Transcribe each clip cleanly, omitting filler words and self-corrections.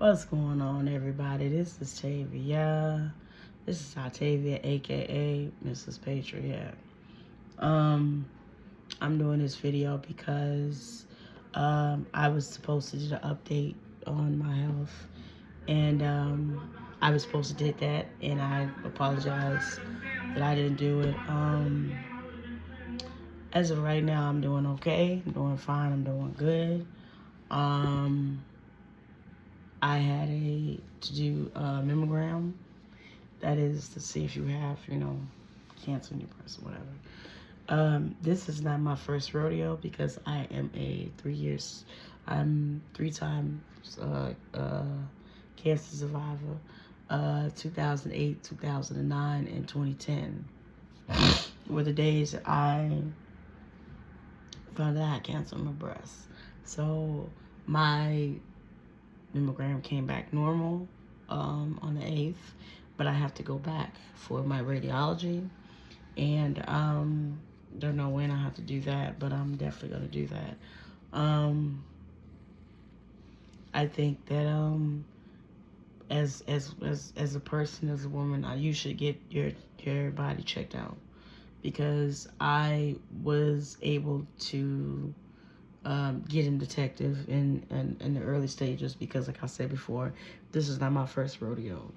What's going on, everybody? This is Tavia. This is Tavia, aka Mrs. Patriot. Um, I'm doing this video because I was supposed to do an update on my health, and I was supposed to did that, and I apologize that I didn't do it. As of right now, I'm doing okay. I'm doing fine. I'm doing good. Um, I had to do a mammogram. That is to see if you have, cancer in your breast or whatever. This is not my first rodeo because I am I'm 3 times cancer survivor. 2008, 2009, and 2010 were the days that I found out I had cancer in my breast. So my mammogram came back normal on the 8th, but I have to go back for my radiology, and don't know when I have to do that, but I'm definitely going to do that. I think that as a person, as a woman, you should get your body checked out, because I was able to get him detective in the early stages, because like I said before, this is not my first rodeo.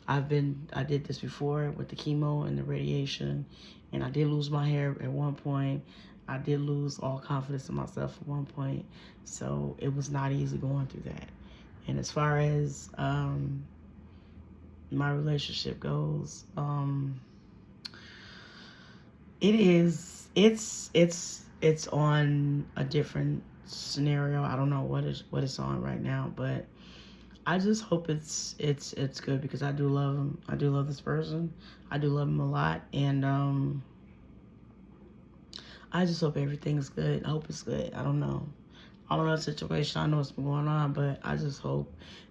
I did this before with the chemo and the radiation, and I did lose my hair at one point. I did lose all confidence in myself at one point, so it was not easy going through that. And as far as my relationship goes, it's on a different scenario. I don't know what it's on right now, but I just hope it's good, because I do love him. I do love this person. I do love him a lot, and I just hope everything's good. I hope it's good. I don't know the situation. I know what's been going on, but I just hope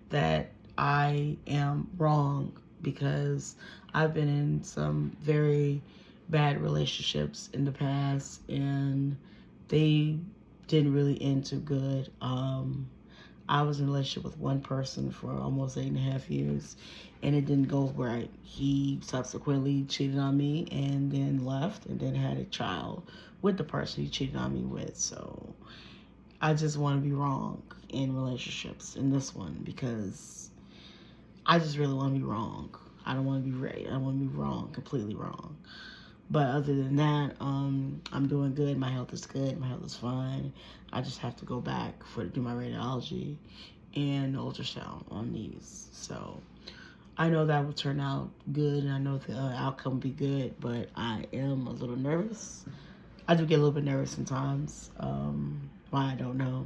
that I am wrong, because I've been in some very bad relationships in the past, and they didn't really end too good. I was in a relationship with one person for almost 8.5 years, and it didn't go right. He subsequently cheated on me and then left, and then had a child with the person he cheated on me with. So I just want to be wrong in relationships, in this one, because I just really want to be wrong. I don't want to be right. I want to be wrong, completely wrong. But other than that, I'm doing good. My health is good. My health is fine. I just have to go back to do my radiology and ultrasound on these. So I know that will turn out good, and I know the outcome will be good, but I am a little nervous. I do get a little bit nervous sometimes. Why, I don't know.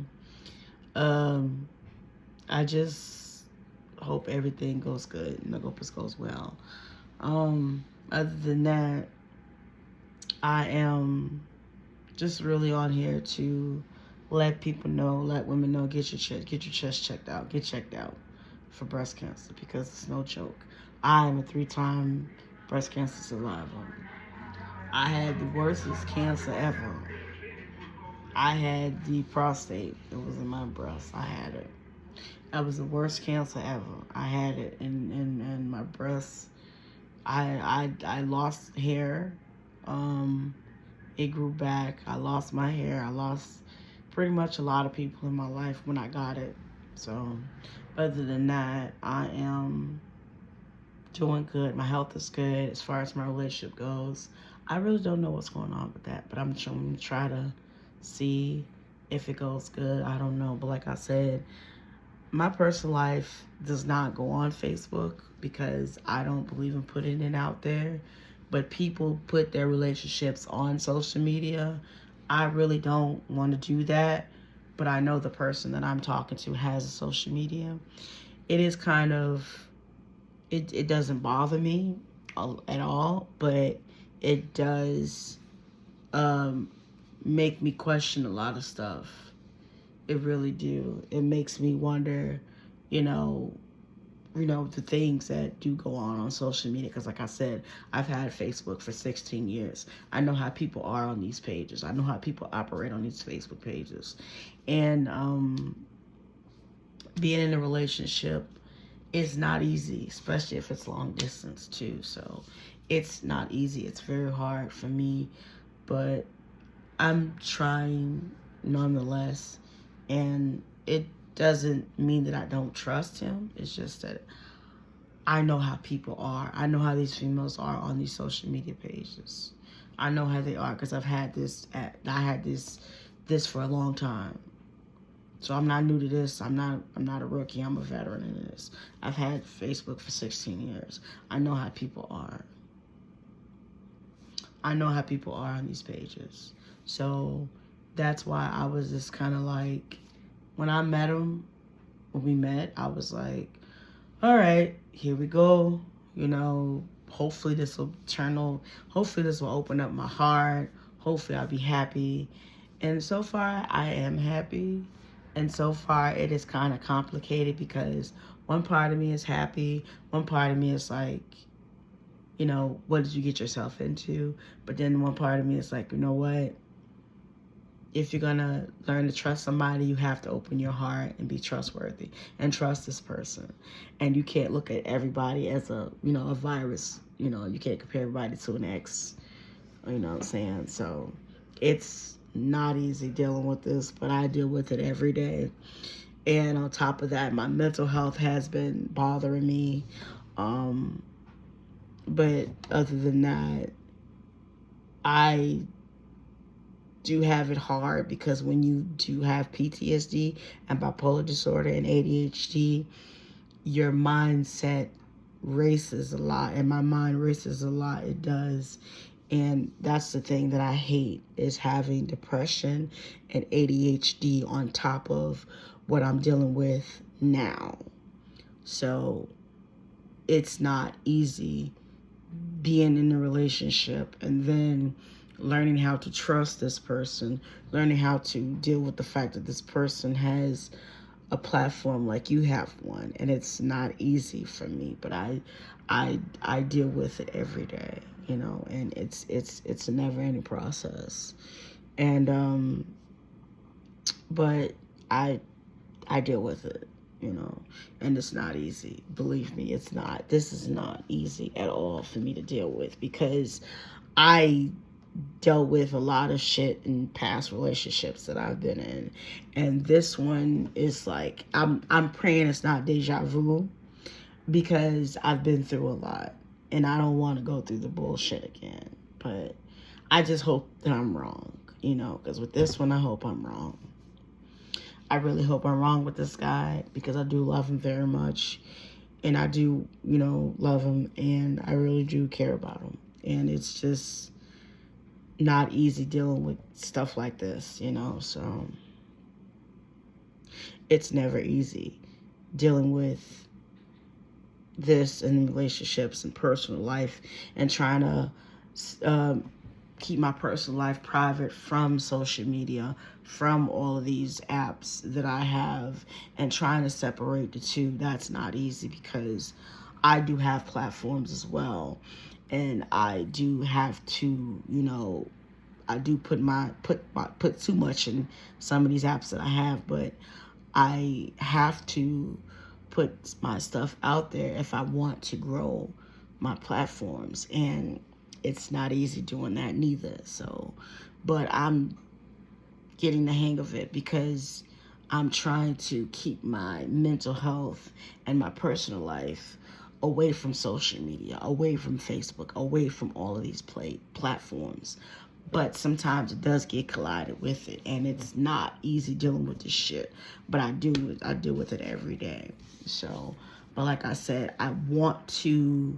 I just hope everything goes good, and I hope it goes well. Other than that, I am just really on here to let people know, let women know, get your chest checked out, get checked out for breast cancer, because it's no joke. I am a 3-time breast cancer survivor. I had the worstest cancer ever. I had the prostate. It was in my breast. I had it. That was the worst cancer ever. I had it in my breast. I lost hair. It grew back. I lost my hair. I lost pretty much a lot of people in my life when I got it. So other than that, I am doing good. My health is good. As far as my relationship goes, I really don't know what's going on with that, but I'm trying to try to see if it goes good. I don't know, but like I said, my personal life does not go on Facebook, because I don't believe in putting it out there. But people put their relationships on social media. I really don't want to do that, but I know the person that I'm talking to has a social media. It is kind of, it doesn't bother me at all, but it does make me question a lot of stuff. It really do. It makes me wonder, the things that do go on social media. Because like I said, I've had Facebook for 16 years. I know how people are on these pages. I know how people operate on these Facebook pages. And being in a relationship It's not easy, especially if it's long distance too. So it's not easy. It's very hard for me, but I'm trying nonetheless. And it doesn't mean that I don't trust him. It's just that I know how people are. I know how these females are on these social media pages. I know how they are because I've had this. I had this for a long time. So I'm not new to this. I'm not a rookie. I'm a veteran in this. I've had Facebook for 16 years. I know how people are. I know how people are on these pages. So that's why I was just kind of like, when I met him, when we met, I was like, all right, here we go. You know, hopefully this will hopefully this will open up my heart. Hopefully I'll be happy. And so far I am happy. And so far it is kind of complicated because one part of me is happy. One part of me is like, you know, what did you get yourself into? But then one part of me is like, you know what? If you're gonna learn to trust somebody, you have to open your heart and be trustworthy and trust this person. And you can't look at everybody as a virus. You know, you can't compare everybody to an ex. You know what I'm saying? So it's not easy dealing with this, but I deal with it every day. And on top of that, my mental health has been bothering me. But other than that, I do have it hard because when you do have PTSD and bipolar disorder and ADHD, your mindset races a lot, and my mind races a lot. It does. And that's the thing that I hate, is having depression and ADHD on top of what I'm dealing with now. So it's not easy being in a relationship and then learning how to trust this person, learning how to deal with the fact that this person has a platform like you have one, and it's not easy for me, but I deal with it every day, you know, and it's a never-ending process. And but I deal with it, you know, and it's not easy. Believe me, it's not. This is not easy at all for me to deal with because I dealt with a lot of shit in past relationships that I've been in, and this one is like, I'm praying it's not deja vu, because I've been through a lot and I don't want to go through the bullshit again. But I just hope that I'm wrong, you know, because with this one I hope I'm wrong. I really hope I'm wrong with this guy, because I do love him very much, and I do, you know, love him, and I really do care about him. And it's just not easy dealing with stuff like this, you know. So it's never easy dealing with this in relationships and personal life, and trying to keep my personal life private from social media, from all of these apps that I have, and trying to separate the two. That's not easy because I do have platforms as well, and I do have to, you know, I do put too much in some of these apps that I have, but I have to put my stuff out there if I want to grow my platforms, and it's not easy doing that neither. So, but I'm getting the hang of it because I'm trying to keep my mental health and my personal life away from social media, away from Facebook, away from all of these platforms. But sometimes it does get collided with it, and it's not easy dealing with this shit. But I deal with it every day. So, but like I said, I want to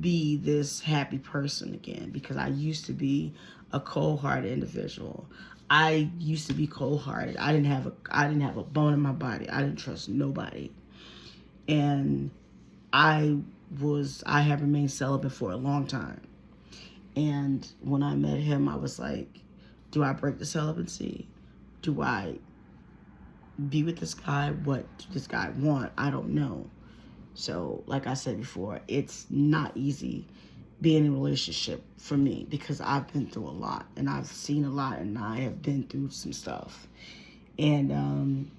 be this happy person again, because I used to be a cold-hearted individual. I used to be cold-hearted. I didn't have a bone in my body. I didn't trust nobody. And I have remained celibate for a long time. And when I met him, I was like, do I break the celibacy? Do I be with this guy? What does this guy want? I don't know. So, like I said before, it's not easy being in a relationship for me, because I've been through a lot, and I've seen a lot, and I have been through some stuff. And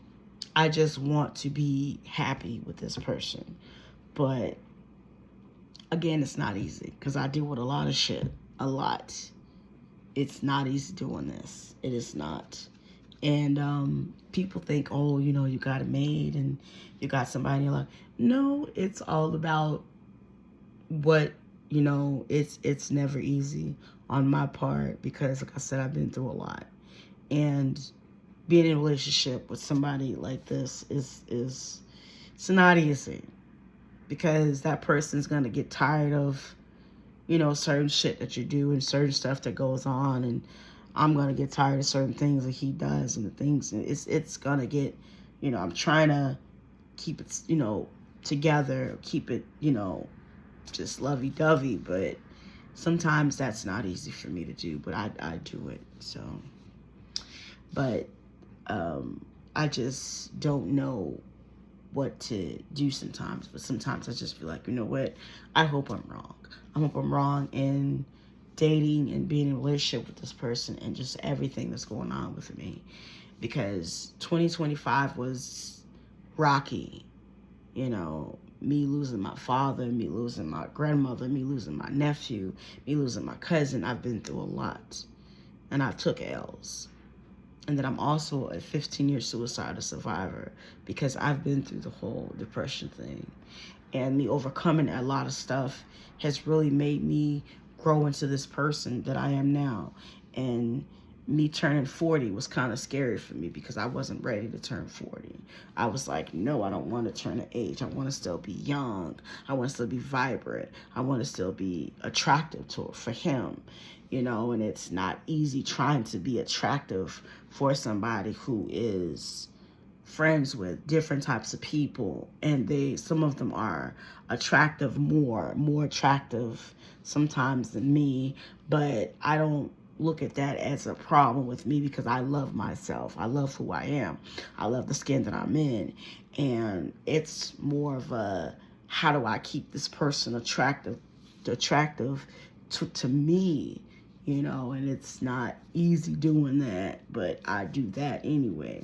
I just want to be happy with this person. But again, it's not easy because I deal with a lot of shit. A lot. It's not easy doing this. It is not. And people think, oh, you know, you got it made and you got somebody in your life. No, it's all about what, you know, it's never easy on my part because, like I said, I've been through a lot. And being in a relationship with somebody like this is it's not easy because that person's going to get tired of, you know, certain shit that you do and certain stuff that goes on, and I'm going to get tired of certain things that he does and the things, it's going to get, you know, I'm trying to keep it, you know, together, keep it, you know, just lovey-dovey, but sometimes that's not easy for me to do, but I do it. So, but I just don't know what to do sometimes, but sometimes I just feel like, you know what, I hope I'm wrong. I hope I'm wrong in dating and being in a relationship with this person and just everything that's going on with me, because 2025 was rocky. You know, me losing my father, me losing my grandmother, me losing my nephew, me losing my cousin. I've been through a lot, and I took L's. And then I'm also a 15-year suicidal survivor because I've been through the whole depression thing. And me overcoming a lot of stuff has really made me grow into this person that I am now. And me turning 40 was kind of scary for me because I wasn't ready to turn 40. I was like, no, I don't want to turn an age. I want to still be young. I want to still be vibrant. I want to still be attractive for him, you know, and it's not easy trying to be attractive for somebody who is friends with different types of people, and some of them are attractive, more attractive sometimes than me, but I don't look at that as a problem with me because I love myself. I love who I am. I love the skin that I'm in, and it's more of a, how do I keep this person attractive to me, you know, and it's not easy doing that, but I do that anyway.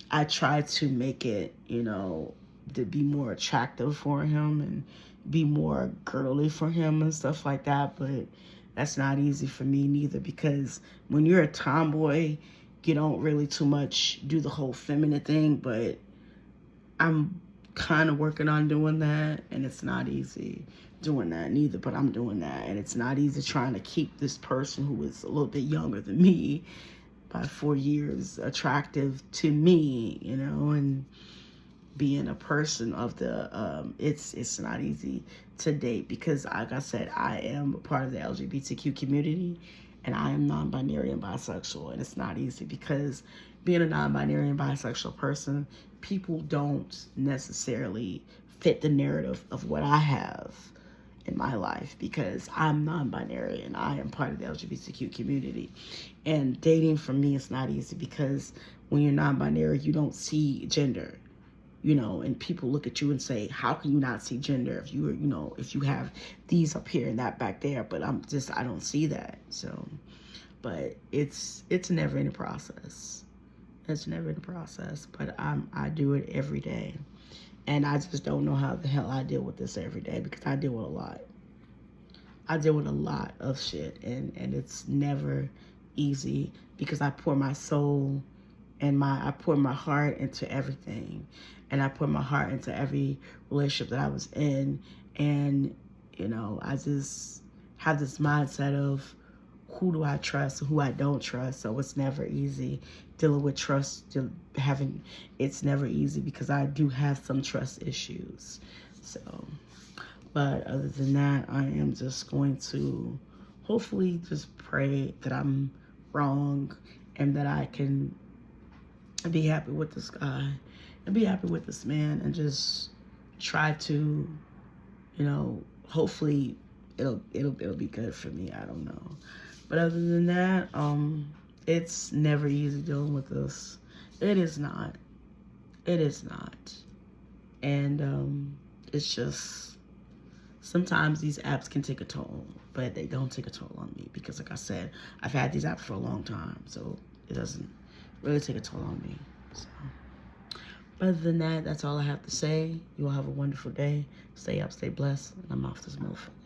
I try to make it, you know, to be more attractive for him and be more girly for him and stuff like that, but that's not easy for me neither, because when you're a tomboy, you don't really too much do the whole feminine thing, but I'm kind of working on doing that, and it's not easy doing that neither, but I'm doing that, and it's not easy trying to keep this person who is a little bit younger than me by 4 years attractive to me, you know, and being a person of the, it's not easy to date because, like I said, I am a part of the LGBTQ community, and I am non-binary and bisexual, and it's not easy because being a non-binary and bisexual person, people don't necessarily fit the narrative of what I have in my life because I'm non-binary and I am part of the LGBTQ community. And dating for me is not easy because when you're non-binary, you don't see gender, you know, and people look at you and say, how can you not see gender if you, you know, if you have these up here and that back there? But I don't see that. So, but it's never in the process. It's never in the process, but I do it every day. And I just don't know how the hell I deal with this every day because I deal with a lot. I deal with a lot of shit, and it's never easy because I pour my soul and I pour my heart into everything. And I put my heart into every relationship that I was in. And, you know, I just have this mindset of who do I trust and who I don't trust. So it's never easy dealing with trust, it's never easy because I do have some trust issues. So, but other than that, I am just going to hopefully just pray that I'm wrong and that I can be happy with this guy and be happy with this man and just try to, you know, hopefully it'll be good for me. I don't know. But other than that, it's never easy dealing with this. It is not. It is not. And it's just, sometimes these apps can take a toll, but they don't take a toll on me because, like I said, I've had these apps for a long time, so it doesn't really take a toll on me. So, Other than that, that's all I have to say. You all have a wonderful day. Stay up, stay blessed, and I'm off this motherfucker.